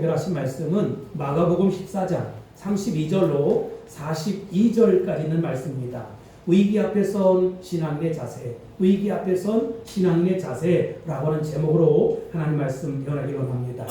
연결하신 말씀은 마가복음 14장 32절로 42절까지 있는 말씀입니다. 위기 앞에 선 신앙인의 자세, 위기 앞에 선 신앙인의 자세라고 하는 제목으로 하나님 말씀 변하기로 합니다.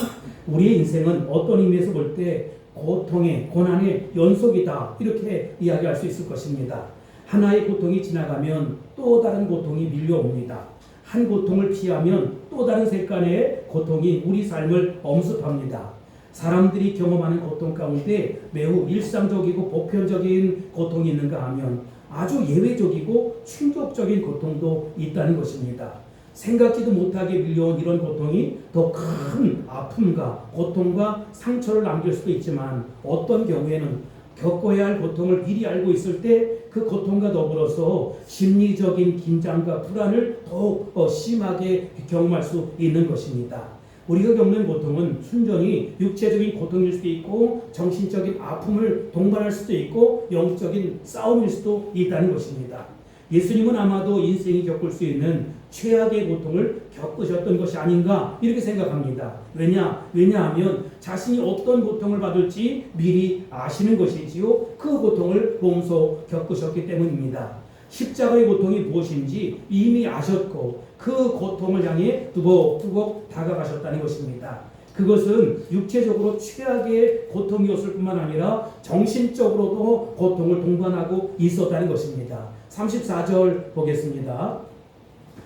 우리의 인생은 어떤 의미에서 볼 때 고통의, 고난의 연속이다, 이렇게 이야기할 수 있을 것입니다. 하나의 고통이 지나가면 또 다른 고통이 밀려옵니다. 한 고통을 피하면 또 다른 색깔의 고통이 우리 삶을 엄습합니다. 사람들이 경험하는 고통 가운데 매우 일상적이고 보편적인 고통이 있는가 하면 아주 예외적이고 충격적인 고통도 있다는 것입니다. 생각지도 못하게 밀려온 이런 고통이 더 큰 아픔과 고통과 상처를 남길 수도 있지만, 어떤 경우에는 겪어야 할 고통을 미리 알고 있을 때 그 고통과 더불어서 심리적인 긴장과 불안을 더욱 심하게 경험할 수 있는 것입니다. 우리가 겪는 고통은 순전히 육체적인 고통일 수도 있고, 정신적인 아픔을 동반할 수도 있고, 영적인 싸움일 수도 있다는 것입니다. 예수님은 아마도 인생이 겪을 수 있는 최악의 고통을 겪으셨던 것이 아닌가, 이렇게 생각합니다. 왜냐하면 자신이 어떤 고통을 받을지 미리 아시는 것이지요, 그 고통을 몸소 겪으셨기 때문입니다. 십자가의 고통이 무엇인지 이미 아셨고 그 고통을 향해 두벅두벅 다가가셨다는 것입니다. 그것은 육체적으로 최악의 고통이었을 뿐만 아니라 정신적으로도 고통을 동반하고 있었다는 것입니다. 34절 보겠습니다.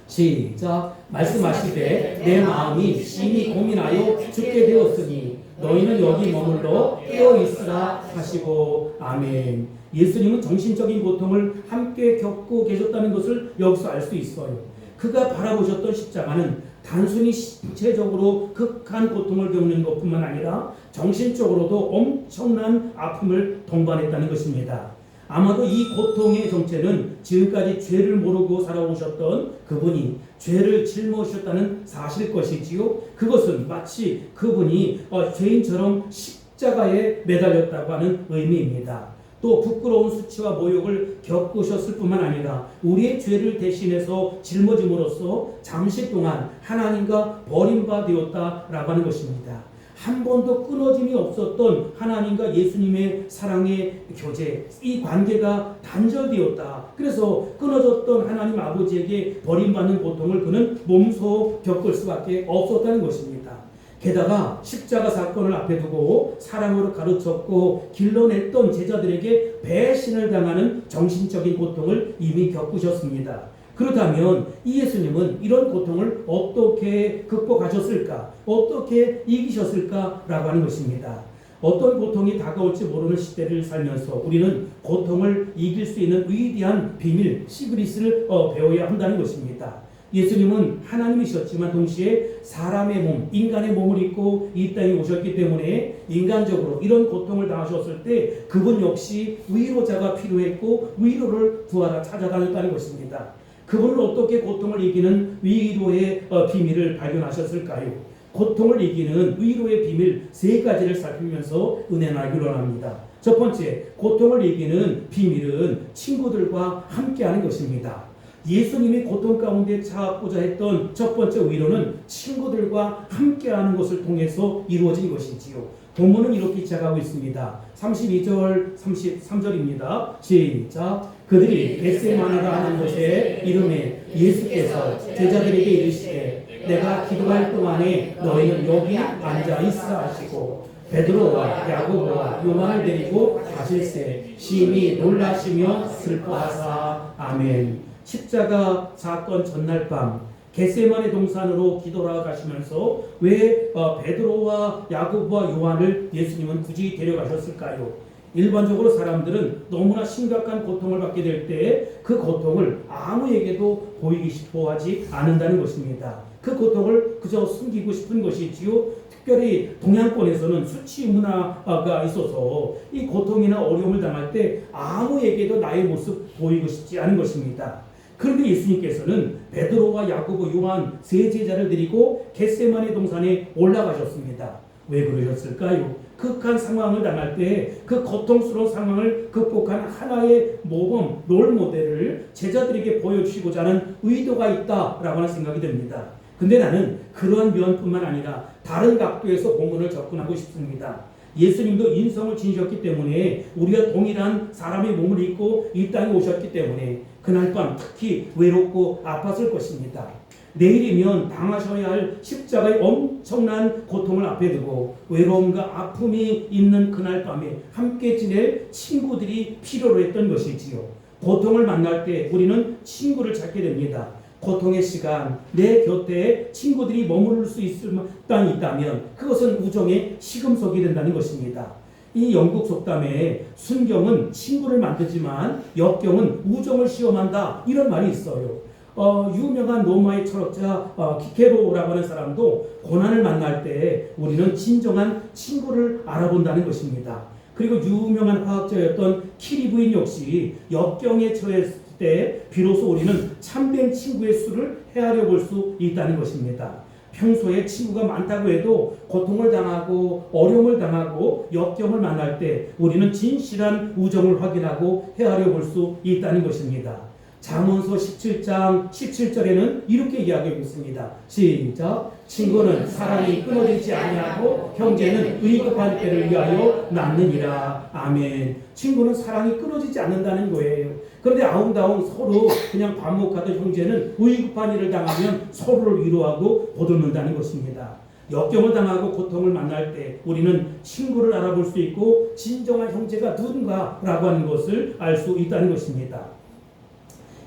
시작. 말씀하시되 내 마음이 심히 고민하여 죽게 되었으니 너희는 여기 머물러 깨어 있으라 하시고. 아멘. 예수님은 정신적인 고통을 함께 겪고 계셨다는 것을 여기서 알 수 있어요. 그가 바라보셨던 십자가는 단순히 신체적으로 극한 고통을 겪는 것뿐만 아니라 정신적으로도 엄청난 아픔을 동반했다는 것입니다. 아마도 이 고통의 정체는 지금까지 죄를 모르고 살아오셨던 그분이 죄를 짊어지셨다는 사실일 것이지요. 그것은 마치 그분이 죄인처럼 십자가에 매달렸다고 하는 의미입니다. 또 부끄러운 수치와 모욕을 겪으셨을 뿐만 아니라 우리의 죄를 대신해서 짊어짐으로써 잠시 동안 하나님과 버림받았다라고 하는 것입니다. 한 번도 끊어짐이 없었던 하나님과 예수님의 사랑의 교제, 이 관계가 단절되었다. 그래서 끊어졌던 하나님 아버지에게 버림받는 고통을 그는 몸소 겪을 수밖에 없었다는 것입니다. 게다가 십자가 사건을 앞에 두고 사랑으로 가르쳤고 길러냈던 제자들에게 배신을 당하는 정신적인 고통을 이미 겪으셨습니다. 그렇다면 이 예수님은 이런 고통을 어떻게 극복하셨을까? 어떻게 이기셨을까? 라고 하는 것입니다. 어떤 고통이 다가올지 모르는 시대를 살면서 우리는 고통을 이길 수 있는 위대한 비밀, 시그릿을 배워야 한다는 것입니다. 예수님은 하나님이셨지만 동시에 사람의 몸, 인간의 몸을 입고 이 땅에 오셨기 때문에 인간적으로 이런 고통을 당하셨을 때 그분 역시 위로자가 필요했고 위로를 구하러 찾아다녔다는 것입니다. 그분은 어떻게 고통을 이기는 위로의 비밀을 발견하셨을까요? 고통을 이기는 위로의 비밀 세 가지를 살피면서 은혜 나누기로 합니다. 첫 번째, 고통을 이기는 비밀은 친구들과 함께하는 것입니다. 예수님이 고통 가운데 찾고자 했던 첫 번째 위로는 친구들과 함께하는 것을 통해서 이루어진 것이지요. 본문은 이렇게 시작하고 있습니다. 32절, 33절입니다. 시작. 그들이 겟세마네라 하는 곳에 이름에 예수께서 제자들에게 이르시되 내가 기도할 동안에 너희는 여기 앉아 있으라 하시고 베드로와 야고보와 요한을 데리고 가실새 심히 놀라시며 슬퍼하사. 아멘. 십자가 사건 전날 밤 겟세마네 동산으로 기도하러 가시면서 왜 베드로와 야고보와 요한을 예수님은 굳이 데려가셨을까요? 일반적으로 사람들은 너무나 심각한 고통을 받게 될 때 그 고통을 아무에게도 보이기 싶어 하지 않는다는 것입니다. 그 고통을 그저 숨기고 싶은 것이지요. 특별히 동양권에서는 수치 문화가 있어서 이 고통이나 어려움을 당할 때 아무에게도 나의 모습 보이고 싶지 않은 것입니다. 그런데 예수님께서는 베드로와 야고보, 요한 세 제자를 데리고 겟세마네 동산에 올라가셨습니다. 왜 그러셨을까요? 극한 상황을 당할 때 그 고통스러운 상황을 극복한 하나의 모범, 롤모델을 제자들에게 보여주시고자 하는 의도가 있다라고 하는 생각이 듭니다. 근데 나는 그러한 면뿐만 아니라 다른 각도에서 본문을 접근하고 싶습니다. 예수님도 인성을 지니셨기 때문에 우리가 동일한 사람의 몸을 입고 이 땅에 오셨기 때문에 그날 밤 특히 외롭고 아팠을 것입니다. 내일이면 당하셔야 할 십자가의 엄청난 고통을 앞에 두고 외로움과 아픔이 있는 그날 밤에 함께 지낼 친구들이 필요로 했던 것이지요. 고통을 만날 때 우리는 친구를 찾게 됩니다. 고통의 시간, 내 곁에 친구들이 머무를 수 있을 땅이 있다면 그것은 우정의 시금석이 된다는 것입니다. 이 영국 속담에 순경은 친구를 만들지만 역경은 우정을 시험한다, 이런 말이 있어요. 유명한 로마의 철학자 키케로라고 하는 사람도 고난을 만날 때 우리는 진정한 친구를 알아본다는 것입니다. 그리고 유명한 화학자였던 키리 부인 역시 역경에 처했을 때 비로소 우리는 참된 친구의 수를 헤아려 볼 수 있다는 것입니다. 평소에 친구가 많다고 해도 고통을 당하고 어려움을 당하고 역경을 만날 때 우리는 진실한 우정을 확인하고 헤아려 볼 수 있다는 것입니다. 잠언서 17장 17절에는 이렇게 이야기하고 있습니다. 시작. 친구는 사랑이 끊어지지 아니하고 형제는 의급한 때를 위하여 낳느니라. 아멘. 친구는 사랑이 끊어지지 않는다는 거예요. 그런데 아웅다웅 서로 그냥 반목하던 형제는 의급한 일을 당하면 서로를 위로하고 보듬는다는 것입니다. 역경을 당하고 고통을 만날 때 우리는 친구를 알아볼 수 있고 진정한 형제가 누군가라고 하는 것을 알 수 있다는 것입니다.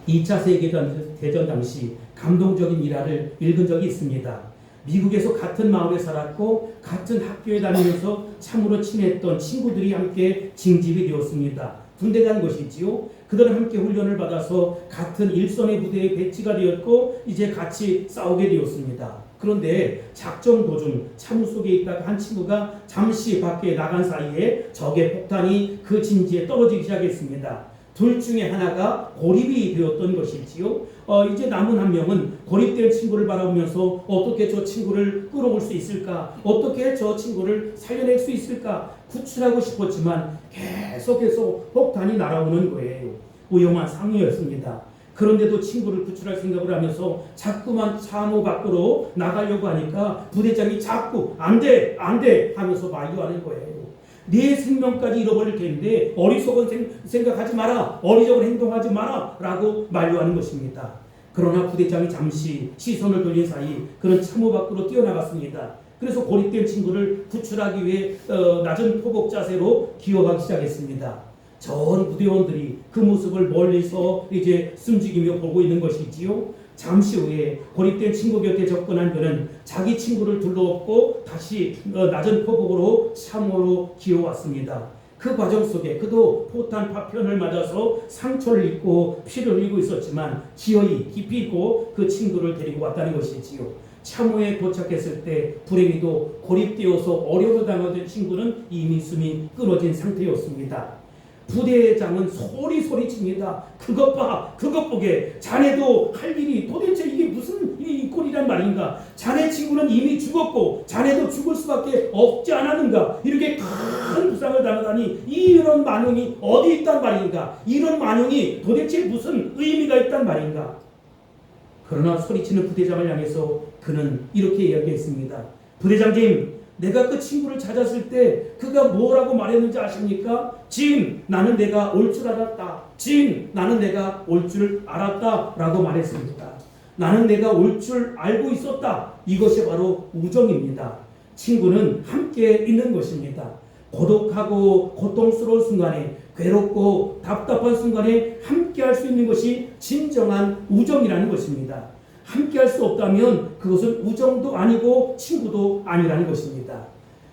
2차 세계대전 당시 감동적인 일화를 읽은 적이 있습니다. 미국에서 같은 마을에 살았고 같은 학교에 다니면서 참으로 친했던 친구들이 함께 징집이 되었습니다. 군대 간 것이지요. 그들은 함께 훈련을 받아서 같은 일선의 부대에 배치가 되었고 이제 같이 싸우게 되었습니다. 그런데 작전 도중 차무 속에 있다가 한 친구가 잠시 밖에 나간 사이에 적의 폭탄이 그 진지에 떨어지기 시작했습니다. 둘 중에 하나가 고립이 되었던 것이지요. 이제 남은 한 명은 고립된 친구를 바라보면서 어떻게 저 친구를 끌어올 수 있을까? 어떻게 저 친구를 살려낼 수 있을까? 구출하고 싶었지만 계속해서 폭탄이 날아오는 거예요. 위험한 상황이었습니다. 그런데도 친구를 구출할 생각을 하면서 자꾸만 참호 밖으로 나가려고 하니까 부대장이 자꾸 안 돼 하면서 만류하는 거예요. 네 생명까지 잃어버릴 텐데 어리석은 생각하지 마라, 어리석은 행동하지 마라 라고 만류하는 것입니다. 그러나 부대장이 잠시 시선을 돌린 사이 그는 참호 밖으로 뛰어나갔습니다. 그래서 고립된 친구를 구출하기 위해 낮은 포복 자세로 기어가기 시작했습니다. 전 부대원들이 그 모습을 멀리서 이제 숨죽이며 보고 있는 것이지요. 잠시 후에 고립된 친구 곁에 접근한 그는 자기 친구를 둘러엎고 다시 낮은 포복으로 참호로 기어왔습니다. 그 과정 속에 그도 포탄 파편을 맞아서 상처를 입고 피를 흘리고 있었지만 기어이 깊이 있고 그 친구를 데리고 왔다는 것이지요. 참호에 도착했을 때 불행히도 고립되어서 어려움을 당하던 친구는 이미 숨이 끊어진 상태였습니다. 부대장은 소리칩니다. 그것 봐, 그것 보게. 자네도 할 일이 도대체 이게 무슨 이 꼴이란 말인가. 자네 친구는 이미 죽었고 자네도 죽을 수밖에 없지 않았는가. 이렇게 큰 부상을 당하다니 이런 만용이 어디 있단 말인가. 이런 만용이 도대체 무슨 의미가 있단 말인가. 그러나 소리치는 부대장을 향해서 그는 이렇게 이야기했습니다. 부대장님, 내가 그 친구를 찾았을 때 그가 뭐라고 말했는지 아십니까? 진, 나는 내가 올 줄 알았다. 진, 나는 내가 올 줄 알았다 라고 말했습니다. 나는 내가 올 줄 알고 있었다. 이것이 바로 우정입니다. 친구는 함께 있는 것입니다. 고독하고 고통스러운 순간에, 괴롭고 답답한 순간에 함께 할 수 있는 것이 진정한 우정이라는 것입니다. 함께 할 수 없다면 그것은 우정도 아니고 친구도 아니라는 것입니다.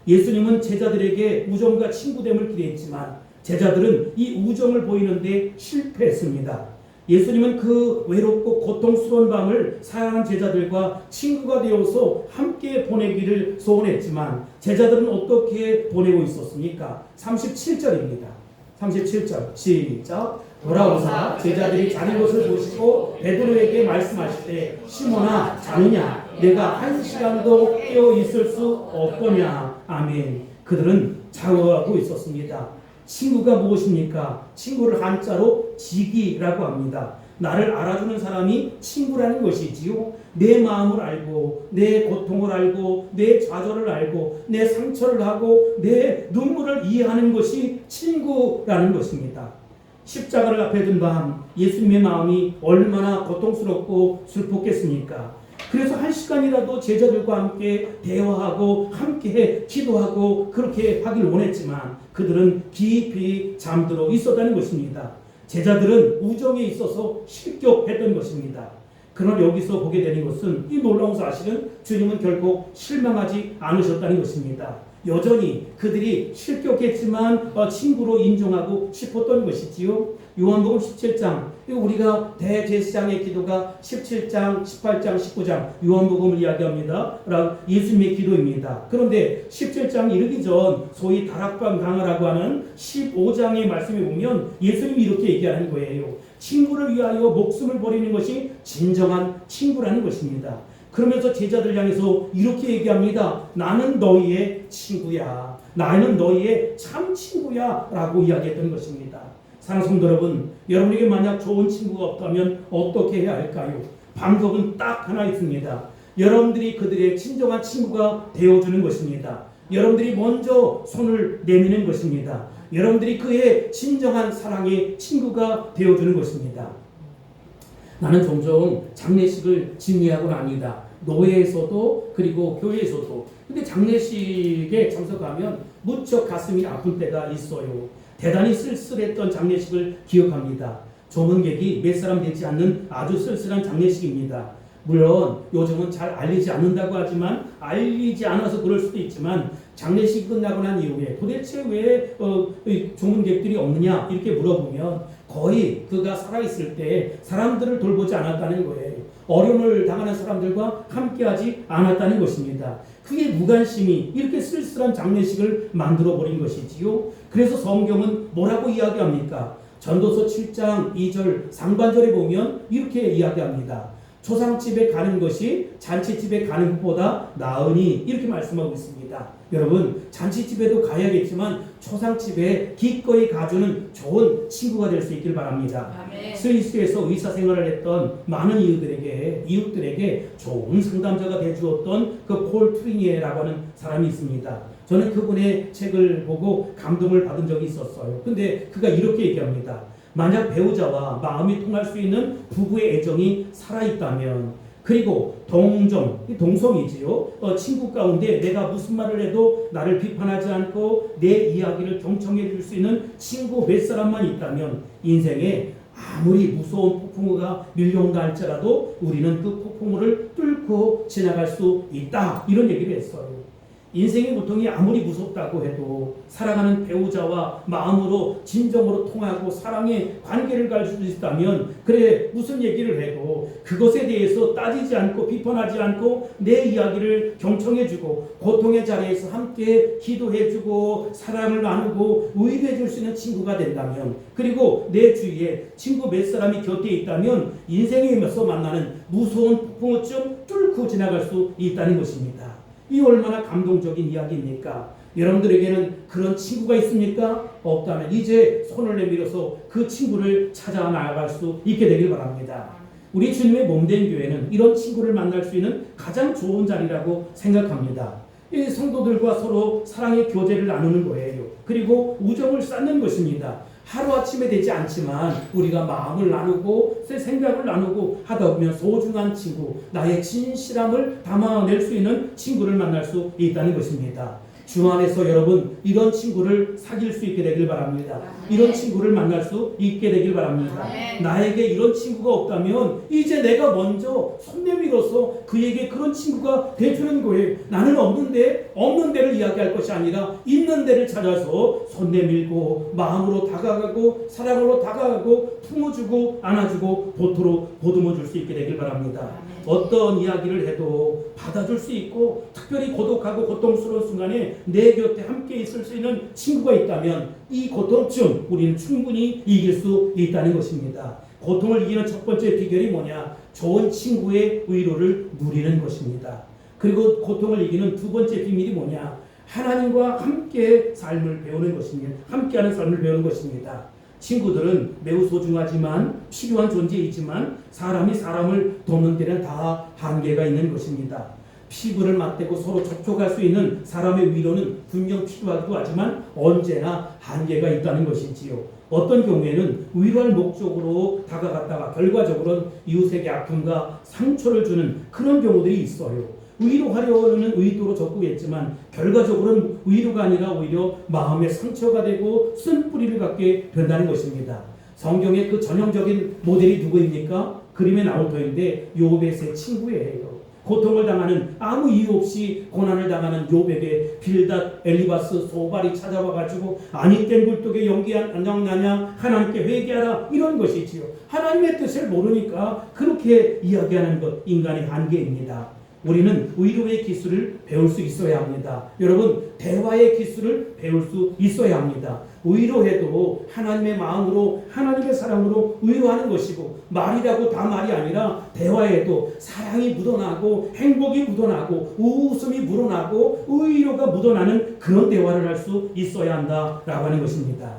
예수님은 제자들에게 우정과 친구됨을 기대했지만 제자들은 이 우정을 보이는데 실패했습니다. 예수님은 그 외롭고 고통스러운 밤을 사랑하는 제자들과 친구가 되어서 함께 보내기를 소원했지만 제자들은 어떻게 보내고 있었습니까? 37절입니다. 37절 시작. 돌아오사 제자들이 자는 것을 보시고 베드로에게 말씀하실 때 시몬아 자느냐 내가 한 시간도 깨어 있을 수 없거냐. 아멘. 그들은 자고하고 있었습니다. 친구가 무엇입니까? 친구를 한자로 지기라고 합니다. 나를 알아주는 사람이 친구라는 것이지요. 내 마음을 알고 내 고통을 알고 내 좌절을 알고 내 상처를 하고 내 눈물을 이해하는 것이 친구라는 것입니다. 십자가를 앞에 둔 밤 예수님의 마음이 얼마나 고통스럽고 슬펐겠습니까? 그래서 한 시간이라도 제자들과 함께 대화하고 함께 기도하고 그렇게 하길 원했지만 그들은 깊이 잠들어 있었다는 것입니다. 제자들은 우정에 있어서 실격했던 것입니다. 그러나 여기서 보게 되는 것은 이 놀라운 사실은 주님은 결코 실망하지 않으셨다는 것입니다. 여전히 그들이 실격했지만 친구로 인정하고 싶었던 것이지요. 요한복음 17장, 우리가 대제사장의 기도가 17장, 18장, 19장 요한복음을 이야기합니다. 예수님의 기도입니다. 그런데 17장 이르기 전 소위 다락방 강화라고 하는 15장의 말씀에 보면 예수님이 이렇게 얘기하는 거예요. 친구를 위하여 목숨을 버리는 것이 진정한 친구라는 것입니다. 그러면서 제자들 향해서 이렇게 얘기합니다. 나는 너희의 친구야. 나는 너희의 참 친구야. 라고 이야기했던 것입니다. 사랑하는 성도 여러분, 여러분에게 만약 좋은 친구가 없다면 어떻게 해야 할까요? 방법은 딱 하나 있습니다. 여러분들이 그들의 진정한 친구가 되어주는 것입니다. 여러분들이 먼저 손을 내미는 것입니다. 여러분들이 그의 진정한 사랑의 친구가 되어주는 것입니다. 나는 종종 장례식을 진행하곤 합니다. 노예에서도 그리고 교회에서도. 근데 장례식에 참석하면 무척 가슴이 아플 때가 있어요. 대단히 쓸쓸했던 장례식을 기억합니다. 조문객이 몇 사람 되지 않는 아주 쓸쓸한 장례식입니다. 물론 요즘은 잘 알리지 않는다고 하지만 알리지 않아서 그럴 수도 있지만 장례식이 끝나고 난 이후에 도대체 왜 조문객들이 없느냐 이렇게 물어보면 거의 그가 살아있을 때 사람들을 돌보지 않았다는 거예요. 어려움을 당하는 사람들과 함께하지 않았다는 것입니다. 그게 무관심이 이렇게 쓸쓸한 장례식을 만들어버린 것이지요. 그래서 성경은 뭐라고 이야기합니까? 전도서 7장 2절 상반절에 보면 이렇게 이야기합니다. 초상집에 가는 것이 잔치집에 가는 것보다 나으니 이렇게 말씀하고 있습니다. 여러분 잔치집에도 가야겠지만 초상집에 기꺼이 가주는 좋은 친구가 될 수 있길 바랍니다. 아멘. 스위스에서 의사생활을 했던 많은 이웃들에게 좋은 상담자가 되어주었던 그 폴 트리니에라고 하는 사람이 있습니다. 저는 그분의 책을 보고 감동을 받은 적이 있었어요. 근데 그가 이렇게 얘기합니다. 만약 배우자와 마음이 통할 수 있는 부부의 애정이 살아있다면 그리고 동성이지요. 친구 가운데 내가 무슨 말을 해도 나를 비판하지 않고 내 이야기를 경청해 줄 수 있는 친구 몇 사람만 있다면 인생에 아무리 무서운 폭풍우가 밀려온다 할지라도 우리는 그 폭풍우를 뚫고 지나갈 수 있다. 이런 얘기를 했어요. 인생의 고통이 아무리 무섭다고 해도 사랑하는 배우자와 마음으로 진정으로 통하고 사랑의 관계를 갈 수 있다면 그래 무슨 얘기를 해도 그것에 대해서 따지지 않고 비판하지 않고 내 이야기를 경청해주고 고통의 자리에서 함께 기도해주고 사랑을 나누고 위로해줄 수 있는 친구가 된다면 그리고 내 주위에 친구 몇 사람이 곁에 있다면 인생에서 만나는 무서운 폭풍우쯤 뚫고 지나갈 수 있다는 것입니다. 이 얼마나 감동적인 이야기입니까? 여러분들에게는 그런 친구가 있습니까? 없다면 이제 손을 내밀어서 그 친구를 찾아 나아갈 수 있게 되길 바랍니다. 우리 주님의 몸된 교회는 이런 친구를 만날 수 있는 가장 좋은 자리라고 생각합니다. 이 성도들과 서로 사랑의 교제를 나누는 거예요. 그리고 우정을 쌓는 것입니다. 하루아침에 되지 않지만 우리가 마음을 나누고 생각을 나누고 하다 보면 소중한 친구, 나의 진실함을 담아낼 수 있는 친구를 만날 수 있다는 것입니다. 주 안에서 여러분 이런 친구를 사귈 수 있게 되길 바랍니다. 이런 친구를 만날 수 있게 되길 바랍니다. 나에게 이런 친구가 없다면 이제 내가 먼저 손 내밀어서 그에게 그런 친구가 돼주는 거예요. 나는 없는 데를 이야기할 것이 아니라 있는 데를 찾아서 손 내밀고 마음으로 다가가고 사랑으로 다가가고 품어주고 안아주고 보듬어 줄 수 있게 되길 바랍니다. 어떤 이야기를 해도 받아줄 수 있고 특별히 고독하고 고통스러운 순간에 내 곁에 함께 있을 수 있는 친구가 있다면 이 고통쯤 우리는 충분히 이길 수 있다는 것입니다. 고통을 이기는 첫 번째 비결이 뭐냐? 좋은 친구의 위로를 누리는 것입니다. 그리고 고통을 이기는 두 번째 비밀이 뭐냐? 하나님과 함께 삶을 배우는 것입니다. 함께하는 삶을 배우는 것입니다. 친구들은 매우 소중하지만 필요한 존재이지만 사람이 사람을 돕는 데는 다 한계가 있는 것입니다. 피부를 맞대고 서로 접촉할 수 있는 사람의 위로는 분명 필요하기도 하지만 언제나 한계가 있다는 것이지요. 어떤 경우에는 위로할 목적으로 다가갔다가 결과적으로는 이웃에게 아픔과 상처를 주는 그런 경우들이 있어요. 위로하려는 의도로 적극했지만 결과적으로는 위로가 아니라 오히려 마음의 상처가 되고 쓴뿌리를 갖게 된다는 것입니다. 성경의 그 전형적인 모델이 누구입니까? 그림에 나올 터인데 욥의 세 친구예요. 고통을 당하는 아무 이유 없이 고난을 당하는 욥에게 빌닷, 엘리바스, 소발이 찾아와가지고 아니 땐 굴뚝에 연기한 안정나냐 하나님께 회개하라 이런 것이지요. 하나님의 뜻을 모르니까 그렇게 이야기하는 것 인간의 한계입니다. 우리는 위로의 기술을 배울 수 있어야 합니다. 여러분 대화의 기술을 배울 수 있어야 합니다. 위로해도 하나님의 마음으로 하나님의 사랑으로 위로하는 것이고 말이라고 다 말이 아니라 대화에도 사랑이 묻어나고 행복이 묻어나고 웃음이 묻어나고 위로가 묻어나는 그런 대화를 할 수 있어야 한다라고 하는 것입니다.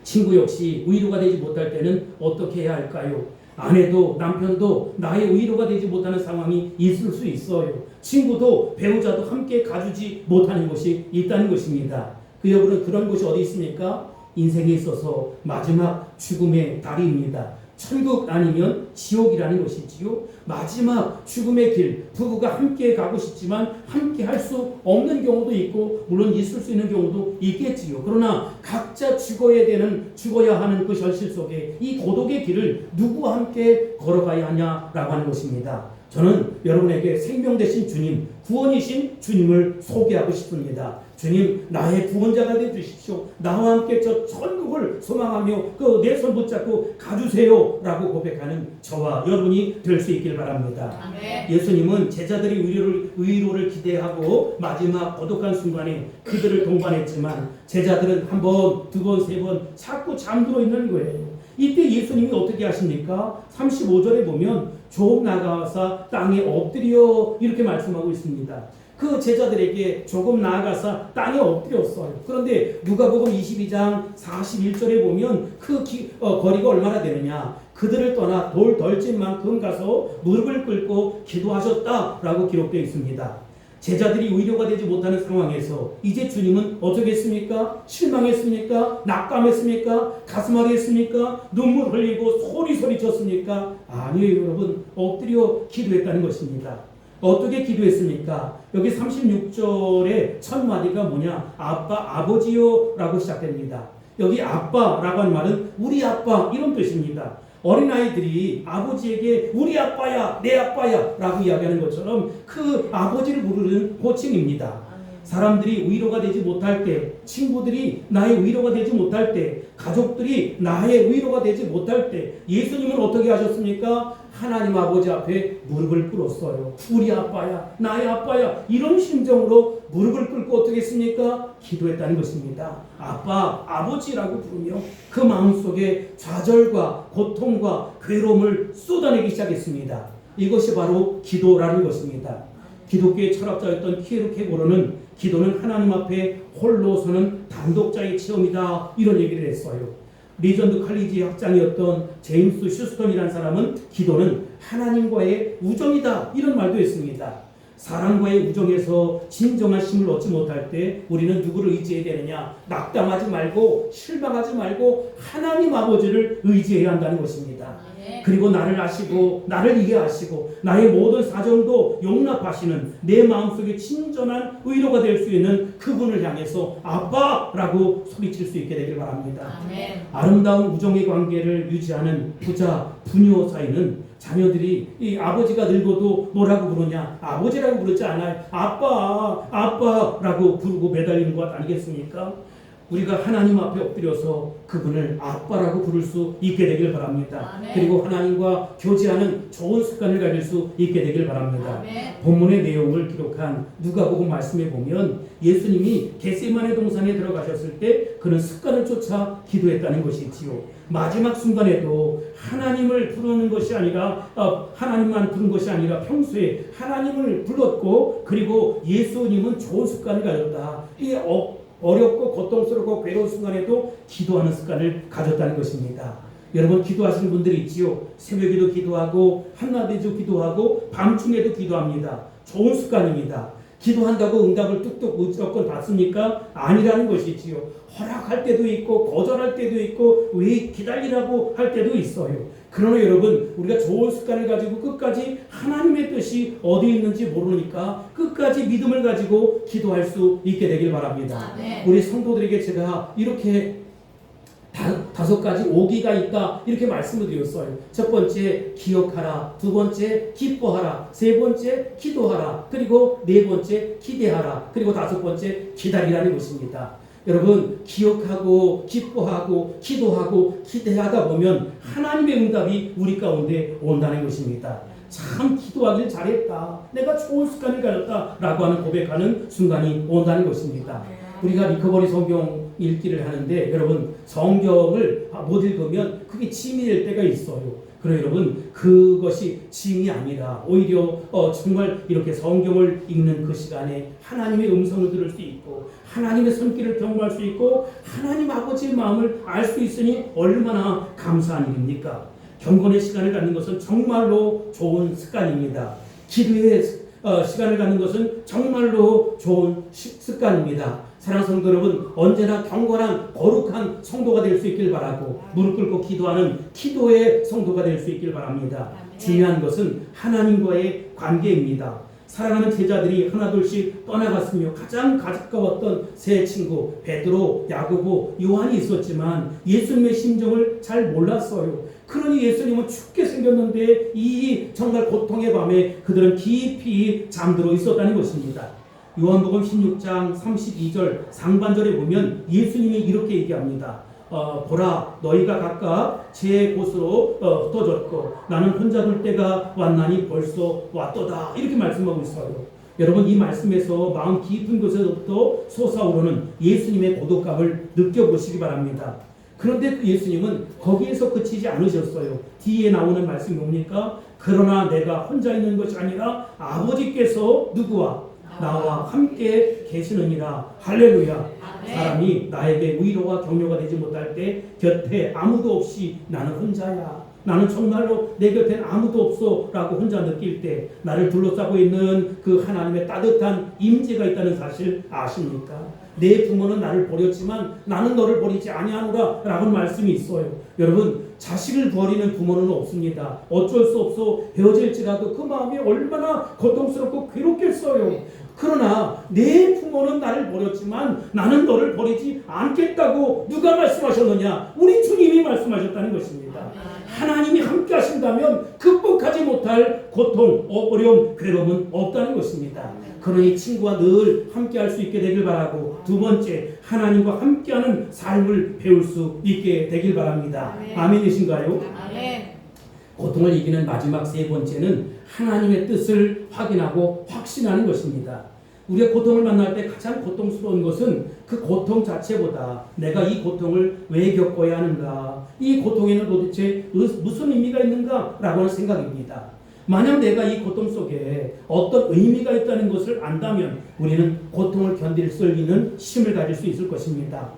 친구 역시 위로가 되지 못할 때는 어떻게 해야 할까요? 아내도 남편도 나의 위로가 되지 못하는 상황이 있을 수 있어요. 친구도 배우자도 함께 가주지 못하는 것이 있다는 것입니다. 그 여러분 그런 것이 어디 있습니까? 인생에 있어서 마지막 죽음의 다리입니다. 천국 아니면 지옥이라는 것이지요. 마지막 죽음의 길, 부부가 함께 가고 싶지만 함께 할 수 없는 경우도 있고 물론 있을 수 있는 경우도 있겠지요. 그러나 각자 죽어야 하는 그 현실 속에 이 고독의 길을 누구와 함께 걸어가야 하냐라고 하는 것입니다. 저는 여러분에게 생명 되신 주님, 구원이신 주님을 소개하고 싶습니다. 주님 나의 구원자가 되어주십시오. 나와 함께 저 천국을 소망하며 그 내 손 붙잡고 가주세요 라고 고백하는 저와 여러분이 될 수 있길 바랍니다. 아멘. 예수님은 제자들이 위로를 기대하고 마지막 고독한 순간에 그들을 동반했지만 제자들은 한 번, 두 번, 세 번 자꾸 잠들어 있는 거예요. 이때 예수님이 어떻게 하십니까? 35절에 보면 조금 나가서 땅에 엎드려 이렇게 말씀하고 있습니다. 그 제자들에게 조금 나아가서 땅에 엎드렸어요. 그런데 누가복음 22장 41절에 보면 그 거리가 얼마나 되느냐. 그들을 떠나 돌 덜진 만큼 가서 무릎을 꿇고 기도하셨다라고 기록되어 있습니다. 제자들이 위로가 되지 못하는 상황에서 이제 주님은 어떻게 했습니까? 실망했습니까? 낙감했습니까? 가슴앓이 했습니까? 눈물 흘리고 소리쳤습니까? 아니에요 여러분. 엎드려 기도했다는 것입니다. 어떻게 기도했습니까? 여기 36절의 첫 마디가 뭐냐? 아빠, 아버지요 라고 시작됩니다. 여기 아빠라고 하는 말은 우리 아빠 이런 뜻입니다. 어린아이들이 아버지에게 우리 아빠야 내 아빠야 라고 이야기하는 것처럼 그 아버지를 부르는 호칭입니다. 사람들이 위로가 되지 못할 때, 친구들이 나의 위로가 되지 못할 때, 가족들이 나의 위로가 되지 못할 때 예수님은 어떻게 하셨습니까? 하나님 아버지 앞에 무릎을 꿇었어요. 우리 아빠야 나의 아빠야 이런 심정으로 무릎을 꿇고 어떻게 했습니까? 기도했다는 것입니다. 아빠 아버지라고 부르며 그 마음속에 좌절과 고통과 괴로움을 쏟아내기 시작했습니다. 이것이 바로 기도라는 것입니다. 기독교의 철학자였던 키에르케고르는 기도는 하나님 앞에 홀로 서는 단독자의 체험이다 이런 얘기를 했어요. 리전드 칼리지 학장이었던 제임스 슈스턴이라는 사람은 기도는 하나님과의 우정이다 이런 말도 했습니다. 사랑과의 우정에서 진정한 힘을 얻지 못할 때 우리는 누구를 의지해야 되느냐? 낙담하지 말고 실망하지 말고 하나님 아버지를 의지해야 한다는 것입니다. 그리고 나를 아시고 나를 이해하시고 나의 모든 사정도 용납하시는 내 마음속에 친절한 위로가 될 수 있는 그분을 향해서 아빠라고 소리칠 수 있게 되길 바랍니다. 아멘. 아름다운 우정의 관계를 유지하는 부자 부녀 사이는 자녀들이 이 아버지가 늙어도 뭐라고 부르냐? 아버지라고 부르지 않아요. 아빠라고 부르고 매달리는 것 아니겠습니까? 우리가 하나님 앞에 엎드려서 그분을 아빠라고 부를 수 있게 되길 바랍니다. 아멘. 그리고 하나님과 교제하는 좋은 습관을 가질 수 있게 되길 바랍니다. 아멘. 본문의 내용을 기록한 누가복음 말씀에 보면 예수님이 겟세마네 동산에 들어가셨을 때 그는 습관을 쫓아 기도했다는 것이지요. 마지막 순간에도 하나님을 부르는 것이 아니라 하나님만 부른 것이 아니라 평소에 하나님을 불렀고 그리고 예수님은 좋은 습관을 가졌다. 이게 어렵고 고통스럽고 괴로운 순간에도 기도하는 습관을 가졌다는 것입니다. 여러분 기도하시는 분들이 있지요. 새벽에도 기도하고 한낮에도 기도하고 밤중에도 기도합니다. 좋은 습관입니다. 기도한다고 응답을 뚝뚝 무조건 받습니까? 아니라는 것이지요. 허락할 때도 있고 거절할 때도 있고 왜 기다리라고 할 때도 있어요. 그러나 여러분 우리가 좋은 습관을 가지고 끝까지 하나님의 뜻이 어디 있는지 모르니까 끝까지 믿음을 가지고 기도할 수 있게 되길 바랍니다. 우리 성도들에게 제가 이렇게 5가지 오기가 있다 이렇게 말씀을 드렸어요. 첫 번째 기억하라, 두 번째 기뻐하라, 세 번째 기도하라, 그리고 네 번째 기대하라, 그리고 5번째 기다리라는 것입니다. 여러분 기억하고 기뻐하고 기도하고 기대하다 보면 하나님의 응답이 우리 가운데 온다는 것입니다. 참 기도하길 잘했다, 내가 좋은 습관을 가졌다 라고 하는 고백하는 순간이 온다는 것입니다. 우리가 리커버리 성경 읽기를 하는데 여러분 성경을 못 읽으면 그게 짐이 될 때가 있어요. 그러나 여러분 그것이 짐이 아니라 오히려 정말 이렇게 성경을 읽는 그 시간에 하나님의 음성을 들을 수 있고 하나님의 손길을 경험할 수 있고 하나님 아버지의 마음을 알 수 있으니 얼마나 감사한 일입니까? 경건의 시간을 갖는 것은 정말로 좋은 습관입니다. 기도의 시간을 갖는 것은 정말로 좋은 습관입니다. 사랑하는 성도 여러분, 언제나 경건한 거룩한 성도가 될 수 있길 바라고 무릎 꿇고 기도하는 기도의 성도가 될 수 있길 바랍니다. 중요한 것은 하나님과의 관계입니다. 사랑하는 제자들이 하나둘씩 떠나갔으며 가장 가까웠던 세 친구 베드로, 야고보, 요한이 있었지만 예수님의 심정을 잘 몰랐어요. 그러니 예수님은 춥게 생겼는데 이 정말 고통의 밤에 그들은 깊이 잠들어 있었다는 것입니다. 요한복음 16장 32절 상반절에 보면 예수님이 이렇게 얘기합니다. 보라 너희가 각각 제 곳으로 흩어졌고 나는 혼자 둘 때가 왔나니 벌써 왔도다 이렇게 말씀하고 있어요. 여러분 이 말씀에서 마음 깊은 곳에서부터 솟아오르는 예수님의 고독감을 느껴보시기 바랍니다. 그런데 예수님은 거기에서 그치지 않으셨어요. 뒤에 나오는 말씀이 뭡니까? 그러나 내가 혼자 있는 것이 아니라 아버지께서 누구와 나와 함께 계시느니라. 할렐루야. 사람이 나에게 위로와 격려가 되지 못할 때 곁에 아무도 없이 나는 혼자야, 나는 정말로 내 곁엔 아무도 없어 라고 혼자 느낄 때 나를 둘러싸고 있는 그 하나님의 따뜻한 임재가 있다는 사실 아십니까? 내 부모는 나를 버렸지만 나는 너를 버리지 아니하노라 라는 말씀이 있어요. 여러분 자식을 버리는 부모는 없습니다. 어쩔 수 없어 헤어질지라도 그 마음이 얼마나 고통스럽고 괴롭겠어요. 그러나 내 부모는 나를 버렸지만 나는 너를 버리지 않겠다고 누가 말씀하셨느냐? 우리 주님이 말씀하셨다는 것입니다. 하나님이 함께 하신다면 극복하지 못할 고통, 어려움, 괴로움은 없다는 것입니다. 그러니 친구와 늘 함께 할 수 있게 되길 바라고 두 번째 하나님과 함께하는 삶을 배울 수 있게 되길 바랍니다. 아멘이신가요? 아멘. 고통을 이기는 마지막 세 번째는 하나님의 뜻을 확인하고 확신하는 것입니다. 우리가 고통을 만날 때 가장 고통스러운 것은 그 고통 자체보다 내가 이 고통을 왜 겪어야 하는가, 이 고통에는 도대체 무슨 의미가 있는가 라고 하는 생각입니다. 만약 내가 이 고통 속에 어떤 의미가 있다는 것을 안다면 우리는 고통을 견딜 수 있는 힘을 가질 수 있을 것입니다.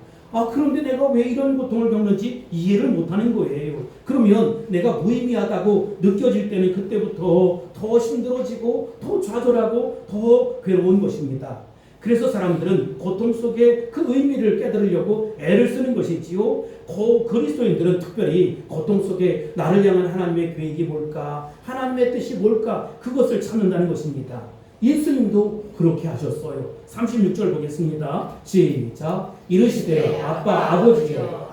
그런데 내가 왜 이런 고통을 겪는지 이해를 못하는 거예요. 그러면 내가 무의미하다고 느껴질 때는 그때부터 더 힘들어지고 더 좌절하고 더 괴로운 것입니다. 그래서 사람들은 고통 속에 그 의미를 깨달으려고 애를 쓰는 것이지요. 그리스도인들은 특별히 고통 속에 나를 향한 하나님의 계획이 뭘까, 하나님의 뜻이 뭘까, 그것을 찾는다는 것입니다. 예수님도 그렇게 하셨어요. 36절 보겠습니다. 시작. 이르시되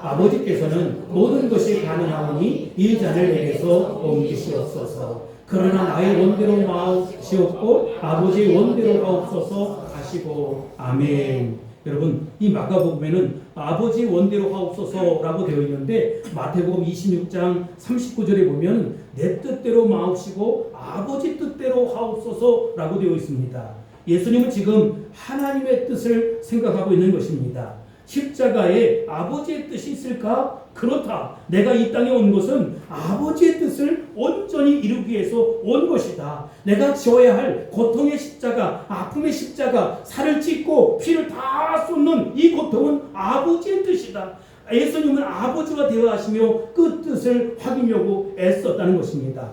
아버지께서는 모든 것이 가능하오니 이 잔을 내게서 옮기시옵소서. 그러나 나의 원대로 마옵시옵고 아버지의 원대로 하옵소서 하시고. 아멘. 여러분 이 마가복음에는 아버지 원대로 하옵소서라고 되어 있는데 마태복음 26장 39절에 보면 내 뜻대로 마옵시고 아버지 뜻대로 하옵소서라고 되어 있습니다. 예수님은 지금 하나님의 뜻을 생각하고 있는 것입니다. 십자가에 아버지의 뜻이 있을까? 그렇다. 내가 이 땅에 온 것은 아버지의 뜻을 온전히 이루기 위해서 온 것이다. 내가 지어야 할 고통의 십자가, 아픔의 십자가, 살을 찢고 피를 다 쏟는 이 고통 고통은 아버지의 뜻이다. 예수님은 아버지와 대화하시며 그 뜻을 확인하려고 애썼다는 것입니다.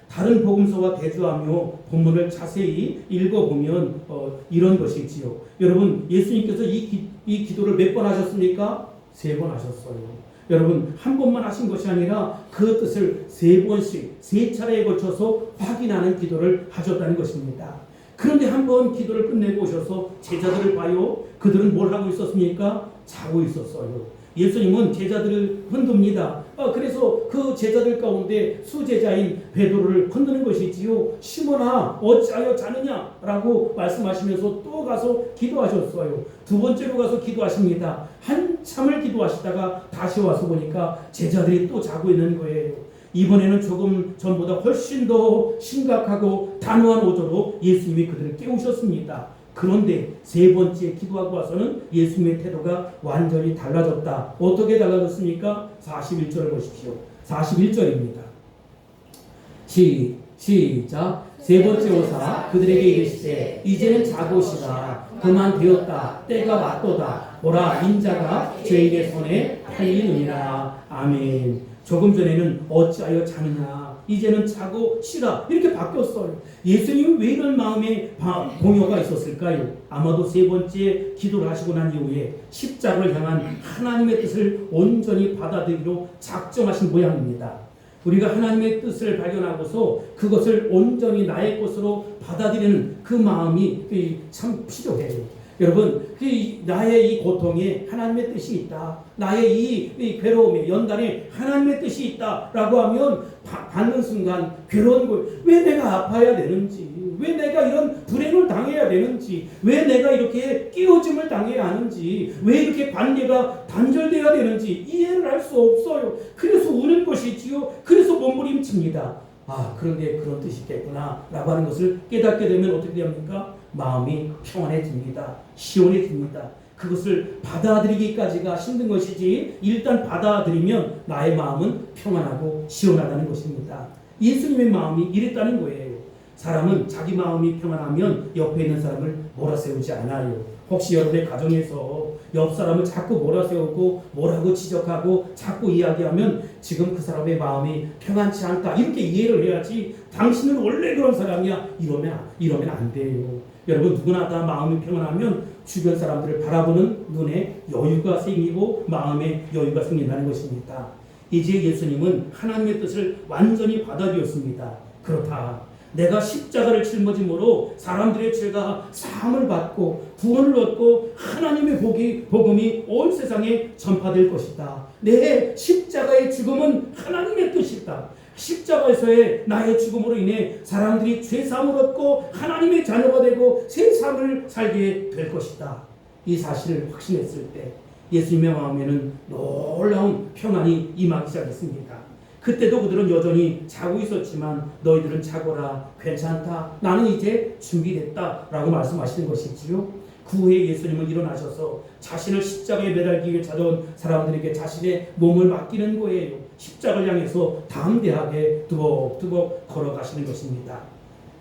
다른 복음서와 대조하며 본문을 자세히 읽어보면 이런 것이지요. 여러분, 예수님께서 이 기도를 몇 번 하셨습니까? 3번 하셨어요. 여러분, 한 번만 하신 것이 아니라 그 뜻을 3번씩 3차례에 걸쳐서 확인하는 기도를 하셨다는 것입니다. 그런데 한 번 기도를 끝내고 오셔서 제자들을 봐요. 그들은 뭘 하고 있었습니까? 자고 있었어요. 예수님은 제자들을 흔듭니다. 그래서 그 제자들 가운데 수제자인 베드로를 흔드는 것이지요. 시몬아, 어찌하여 자느냐? 라고 말씀하시면서 또 가서 기도하셨어요. 2번째로 가서 기도하십니다. 한참을 기도하시다가 다시 와서 보니까 제자들이 또 자고 있는 거예요. 이번에는 조금 전보다 훨씬 더 심각하고 단호한 어조로 예수님이 그들을 깨우셨습니다. 그런데 3번째 기도하고 와서는 예수님의 태도가 완전히 달라졌다. 어떻게 달라졌습니까? 41절을 보십시오. 41절입니다. 시작. 3번째 오사 그들에게 이르시되 이제는 자고시라. 그만 되었다. 때가 왔도다. 보라, 인자가 죄인의 손에 팔리느니라. 아멘. 조금 전에는 어찌하여 자느냐, 이제는 자고 쉬라, 이렇게 바뀌었어요. 예수님이 왜 이런 마음에 공효가 있었을까요? 아마도 3번째 기도를 하시고 난 이후에 십자가를 향한 하나님의 뜻을 온전히 받아들이기로 작정하신 모양입니다. 우리가 하나님의 뜻을 발견하고서 그것을 온전히 나의 것으로 받아들이는 그 마음이 참 필요해요. 여러분, 나의 이 고통에 하나님의 뜻이 있다. 나의 이 괴로움에, 연단에 하나님의 뜻이 있다라고 하면 받는 순간 괴로운 거, 왜 내가 아파야 되는지, 왜 내가 이런 불행을 당해야 되는지, 왜 내가 이렇게 끼어짐을 당해야 하는지, 왜 이렇게 관계가 단절되어야 되는지 이해를 할 수 없어요. 그래서 우는 것이지요. 그래서 몸부림칩니다. 그런데 그런 뜻이 있겠구나 라고 하는 것을 깨닫게 되면 어떻게 됩니까? 마음이 평안해집니다. 시원해집니다. 그것을 받아들이기까지가 힘든 것이지 일단 받아들이면 나의 마음은 평안하고 시원하다는 것입니다. 예수님의 마음이 이랬다는 거예요. 사람은 자기 마음이 평안하면 옆에 있는 사람을 몰아세우지 않아요. 혹시 여러분의 가정에서 옆 사람을 자꾸 몰아세우고 뭐라고 지적하고 자꾸 이야기하면 지금 그 사람의 마음이 평안치 않다, 이렇게 이해를 해야지 당신은 원래 그런 사람이야 이러면 안 돼요. 여러분, 누구나 다 마음이 평안하면 주변 사람들을 바라보는 눈에 여유가 생기고 마음에 여유가 생긴다는 것입니다. 이제 예수님은 하나님의 뜻을 완전히 받아들였습니다. 그렇다. 내가 십자가를 짊어짐으로 사람들의 죄가 사함을 받고 구원을 얻고 하나님의 복음이 온 세상에 전파될 것이다. 내 십자가의 죽음은 하나님의 뜻이다. 십자가에서의 나의 죽음으로 인해 사람들이 죄 사함을 얻고 하나님의 자녀가 되고 새 삶을 살게 될 것이다. 이 사실을 확신했을 때 예수님의 마음에는 놀라운 평안이 임하기 시작했습니다. 그때도 그들은 여전히 자고 있었지만 너희들은 자거라, 괜찮다, 나는 이제 준비됐다 라고 말씀하시는 것이지요. 그 후에 예수님은 일어나셔서 자신을 십자가에 매달기 위해 찾아온 사람들에게 자신의 몸을 맡기는 거예요. 십자가를 향해서 담대하게 두벅두벅 걸어가시는 것입니다.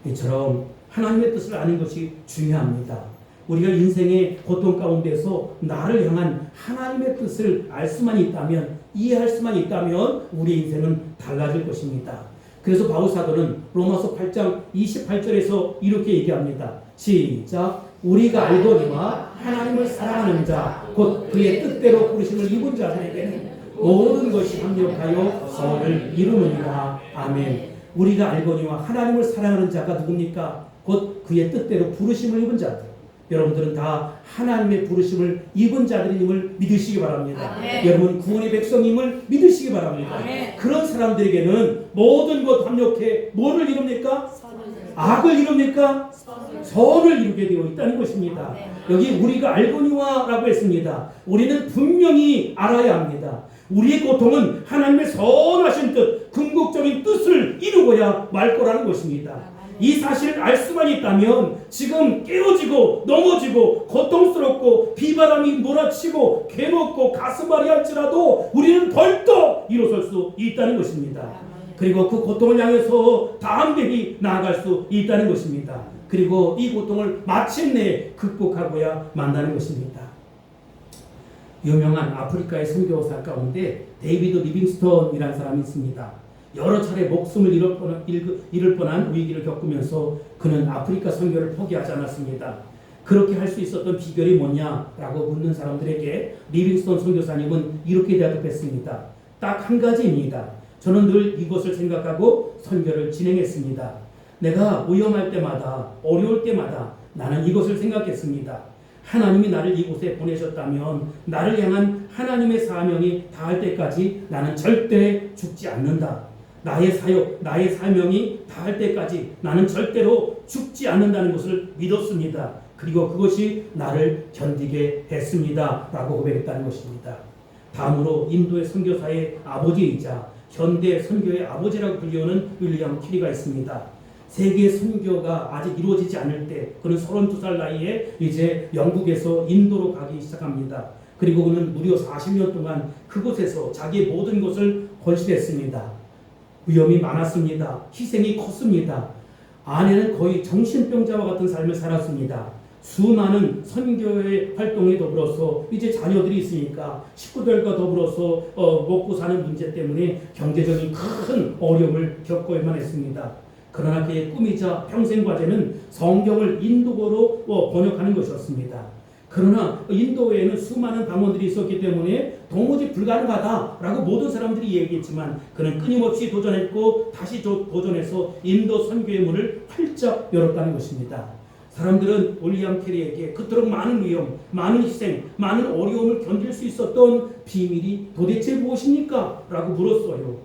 이처럼 하나님의 뜻을 아는 것이 중요합니다. 우리가 인생의 고통 가운데서 나를 향한 하나님의 뜻을 알 수만 있다면, 이해할 수만 있다면 우리 인생은 달라질 것입니다. 그래서 바울 사도는 로마서 8장 28절에서 이렇게 얘기합니다. 시작. 우리가 알거니와 하나님을 사랑하는 자, 곧 그의 뜻대로 부르심을 입은 자들에게는 모든 것이 합력하여 선을 이루느니라. 아멘. 우리가 알거니와 하나님을 사랑하는 자가 누굽니까? 곧 그의 뜻대로 부르심을 입은 자들. 여러분들은 다 하나님의 부르심을 입은 자들임을 믿으시기 바랍니다. 아멘. 여러분 구원의 백성임을 믿으시기 바랍니다. 아멘. 그런 사람들에게는 모든 것 합력해 뭐를 이룹니까? 악을 이룹니까? 선을 이루게 되어 있다는 것입니다. 아멘. 여기 우리가 알거니와 라고 했습니다. 우리는 분명히 알아야 합니다. 우리의 고통은 하나님의 선하신 뜻, 궁극적인 뜻을 이루고야 말 거라는 것입니다. 이 사실을 알 수만 있다면 지금 깨어지고 넘어지고 고통스럽고 비바람이 몰아치고 괴롭고 가슴앓이 할지라도 우리는 벌떡 일어설 수 있다는 것입니다. 그리고 그 고통을 향해서 담대히 나아갈 수 있다는 것입니다. 그리고 이 고통을 마침내 극복하고야 만나는 것입니다. 유명한 아프리카의 선교사 가운데 데이비드 리빙스턴이라는 사람이 있습니다. 여러 차례 목숨을 잃을 뻔한 위기를 겪으면서 그는 아프리카 선교를 포기하지 않았습니다. 그렇게 할 수 있었던 비결이 뭐냐라고 묻는 사람들에게 리빙스턴 선교사님은 이렇게 대답했습니다. 딱 한 가지입니다. 저는 늘 이것을 생각하고 선교를 진행했습니다. 내가 위험할 때마다 어려울 때마다 나는 이것을 생각했습니다. 하나님이 나를 이곳에 보내셨다면 나를 향한 하나님의 사명이 다할 때까지 나는 절대 죽지 않는다. 나의 사역, 나의 사명이 다할 때까지 나는 절대로 죽지 않는다는 것을 믿었습니다. 그리고 그것이 나를 견디게 했습니다. 라고 고백했다는 것입니다. 다음으로 인도의 선교사의 아버지이자 현대 선교의 아버지라고 불리우는 윌리엄 캐리가 있습니다. 세계 선교가 아직 이루어지지 않을 때 그는 32살 나이에 이제 영국에서 인도로 가기 시작합니다. 그리고 그는 무려 40년 동안 그곳에서 자기의 모든 것을 헌신했습니다. 위험이 많았습니다. 희생이 컸습니다. 아내는 거의 정신병자와 같은 삶을 살았습니다. 수많은 선교의 활동에 더불어서 이제 자녀들이 있으니까 식구들과 더불어서 먹고 사는 문제 때문에 경제적인 큰 어려움을 겪어야만 했습니다. 그러나 그의 꿈이자 평생 과제는 성경을 인도어로 번역하는 것이었습니다. 그러나 인도에는 수많은 방언들이 있었기 때문에 도무지 불가능하다라고 모든 사람들이 얘기했지만 그는 끊임없이 도전했고 다시 도전해서 인도 선교의 문을 활짝 열었다는 것입니다. 사람들은 윌리엄 캐리에게 그토록 많은 위험, 많은 희생, 많은 어려움을 견딜 수 있었던 비밀이 도대체 무엇입니까? 라고 물었어요.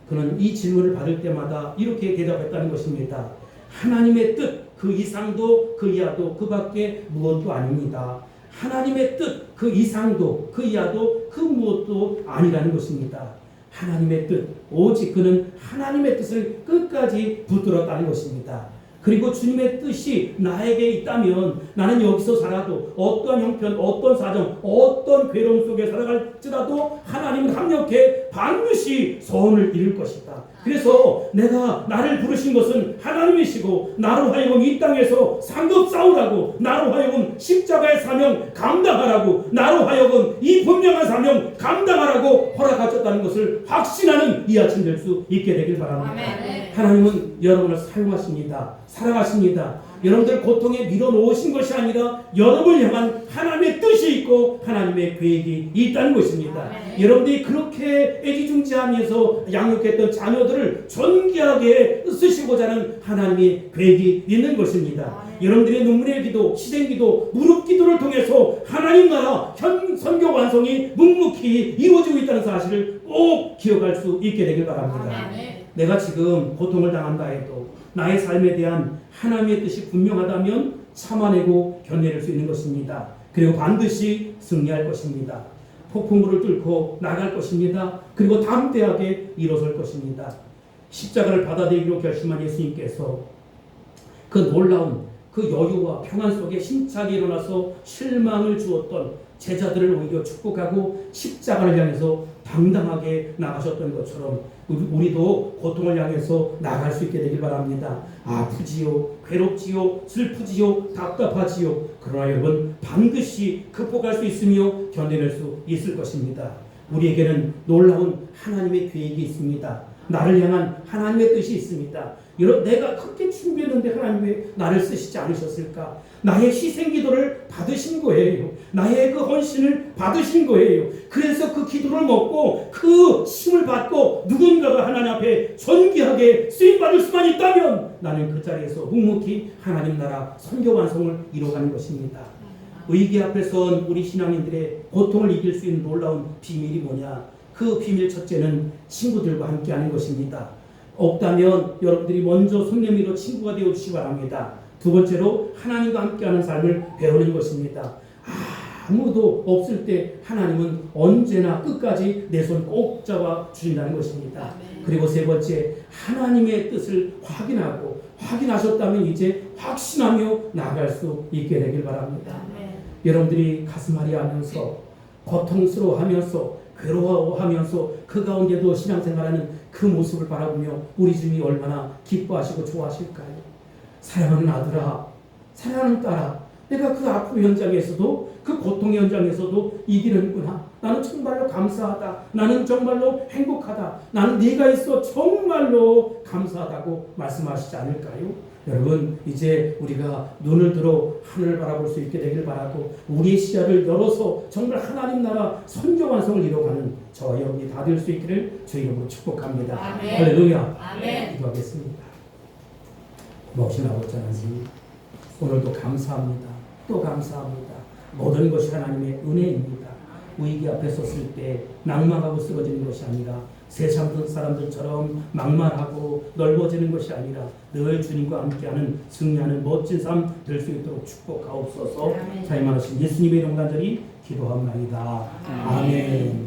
그는 이 질문을 받을 때마다 이렇게 대답했다는 것입니다. 하나님의 뜻, 그 이상도 그 이하도 그 밖에 무엇도 아닙니다. 하나님의 뜻, 그 이상도 그 이하도 그 무엇도 아니라는 것입니다. 하나님의 뜻, 오직 그는 하나님의 뜻을 끝까지 붙들었다는 것입니다. 그리고 주님의 뜻이 나에게 있다면 나는 여기서 살아도 어떠한 형편, 어떤 사정, 어떤 괴로움 속에 살아갈지라도 하나님은 합력해 반드시 소원을 이룰 것이다. 그래서 내가 나를 부르신 것은 하나님이시고 나로 하여금 이 땅에서 상급 싸우라고, 나로 하여금 십자가의 사명 감당하라고, 나로 하여금 이 분명한 사명 감당하라고 허락하셨다는 것을 확신하는 이 아침 될 수 있게 되길 바랍니다. 아멘. 하나님은 여러분을 사용하십니다. 사랑하십니다. 여러분들 고통에 밀어놓으신 것이 아니라 여러분을 향한 하나님의 뜻이 있고 하나님의 계획이 있다는 것입니다. 여러분들이 그렇게 애지중지하면서 양육했던 자녀들을 존귀하게 쓰시고자 하는 하나님의 계획이 있는 것입니다. 여러분들의 눈물의 기도, 희생기도, 무릎기도를 통해서 하나님 나라 선교 완성이 묵묵히 이루어지고 있다는 사실을 꼭 기억할 수 있게 되길 바랍니다. 내가 지금 고통을 당한다 해도 나의 삶에 대한 하나님의 뜻이 분명하다면 참아내고 견뎌낼 수 있는 것입니다. 그리고 반드시 승리할 것입니다. 폭풍물을 뚫고 나갈 것입니다. 그리고 담대하게 일어설 것입니다. 십자가를 받아들이기로 결심한 예수님께서 그 놀라운 그 여유와 평안 속에 힘차게 일어나서 실망을 주었던 제자들을 오히려 축복하고 십자가를 향해서 당당하게 나가셨던 것처럼 우리도 고통을 향해서 나갈 수 있게 되길 바랍니다. 아프지요, 괴롭지요, 슬프지요, 답답하지요. 그러나 여러분 반드시 극복할 수 있으며 견뎌낼 수 있을 것입니다. 우리에게는 놀라운 하나님의 계획이 있습니다. 나를 향한 하나님의 뜻이 있습니다. 여러분, 내가 그렇게 준비했는데 하나님 왜 나를 쓰시지 않으셨을까? 나의 희생 기도를 받으신 거예요. 나의 그 헌신을 받으신 거예요. 그래서 그 기도를 먹고 그 힘을 받고 누군가가 하나님 앞에 존귀하게 쓰임받을 수만 있다면 나는 그 자리에서 묵묵히 하나님 나라 선교 완성을 이뤄가는 것입니다. 위기 앞에 선 우리 신앙인들의 고통을 이길 수 있는 놀라운 비밀이 뭐냐? 그 비밀 첫째는 친구들과 함께하는 것입니다. 없다면 여러분들이 먼저 손 내밀어 친구가 되어주시기 바랍니다. 두 번째로 하나님과 함께하는 삶을 배우는 것입니다. 아무도 없을 때 하나님은 언제나 끝까지 내 손 꼭 잡아 주신다는 것입니다. 그리고 세 번째, 하나님의 뜻을 확인하셨다면 이제 확신하며 나아갈 수 있게 되길 바랍니다. 여러분들이 가슴 아리하면서 고통스러워하면서 괴로워하면서 그 가운데도 신앙생활하는 그 모습을 바라보며 우리 주님이 얼마나 기뻐하시고 좋아하실까요? 사랑하는 아들아, 사랑하는 딸아, 내가 그 아픔 현장에서도 그 고통 현장에서도 이기는구나. 나는 정말로 감사하다. 나는 정말로 행복하다. 나는 네가 있어 정말로 감사하다고 말씀하시지 않을까요? 여러분, 이제 우리가 눈을 들어 하늘을 바라볼 수 있게 되길 바라고 우리의 시야를 열어서 정말 하나님 나라 선교 완성을 이뤄가는 저와 여러분이 다 될 수 있기를 주 이름으로 축복합니다. 아멘. 할렐루야. 아멘. 기도하겠습니다. 모신 아버지 하나님, 오늘도 감사합니다. 또 감사합니다. 모든 것이 하나님의 은혜입니다. 위기 앞에 섰을 때 낭망하고 쓰러지는 것이 아니라 세상 사람들처럼 막말하고 넓어지는 것이 아니라 늘 주님과 함께하는 승리하는 멋진 삶 될 수 있도록 축복하옵소서. 자임하신 예수님의 이름 간절히 기도합나이다. 아멘.